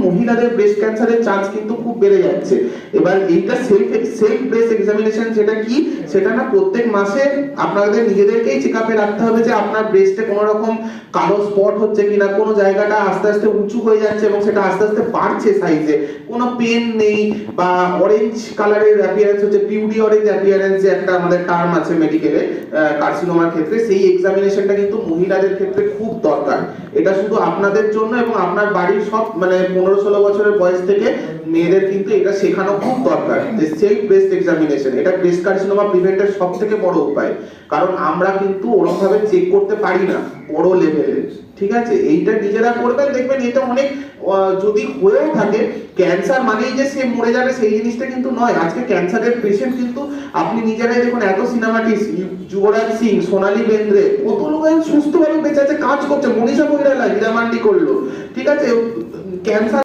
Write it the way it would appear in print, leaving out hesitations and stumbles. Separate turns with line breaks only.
মহিলাদের ব্রেস্ট ক্যান্সারের চান্স কিন্তু খুব বেড়ে যাচ্ছে। এবার এইটা সেলফ ব্রেস্ট এক্সামিনেশন যেটা কি, সেটা না প্রত্যেক মাসে আপনাদের নিজেদেরকেই চেক আপে রাখতে হবে যে আপনার ব্রেস্টে কোনো রকম কালো স্পট হচ্ছে কিনা, কোনো জায়গাটা আস্তে আস্তে উঁচু হয়ে যাচ্ছে এবং সেটা আস্তে আস্তে বাড়ছে সাইজে, কোনো পেন নেই, বা অরেঞ্জ কালারের অ্যাপিয়ারেন্স হচ্ছে, পিউরি অরেঞ্জ অ্যাপিয়ারেন্স যে একটা আমাদের টার্ম আছে মেডিকেলে কার্সিনোমার ক্ষেত্রে, সেই এক্সামিনেশনটা কিন্তু মহিলাদের ক্ষেত্রে খুব দরকার। এটা শুধু আপনাদের জন্য এবং আপনার বাড়ির সব মানে 15-16 বছরের বয়স থেকে মেয়েদের কিন্তু এটা শেখানো খুব দরকার যে সেলফ ব্রেস্ট এক্সামিনেশন। এটা ব্রেস্ট কার্সিনোমা প্রিভেন্টের সবথেকে বড় উপায়, কারণ আমরা কিন্তু ওরকম ভাবে চেক করতে পারি না বড় লেভেলে। ঠিক আছে, এইটা নিজেরা করবেন, দেখবেন এটা অনেক যদি হয়েও থাকে, ক্যান্সার মানেই যে সে মরে যাবে সেই জিনিসটা কিন্তু নয়। আজকে ক্যান্সারের পেশেন্ট কিন্তু আপনি নিজেরাই দেখুন, এত সিনেমাটিস, যুবরাজ সিং, সোনালী বেন্দ্রে, কত লোক সুস্থভাবে বেঁচে আছে, কাজ করছে, মনীষা কৈরালা হীরা মান্ডি করলো, ঠিক আছে, ক্যান্সার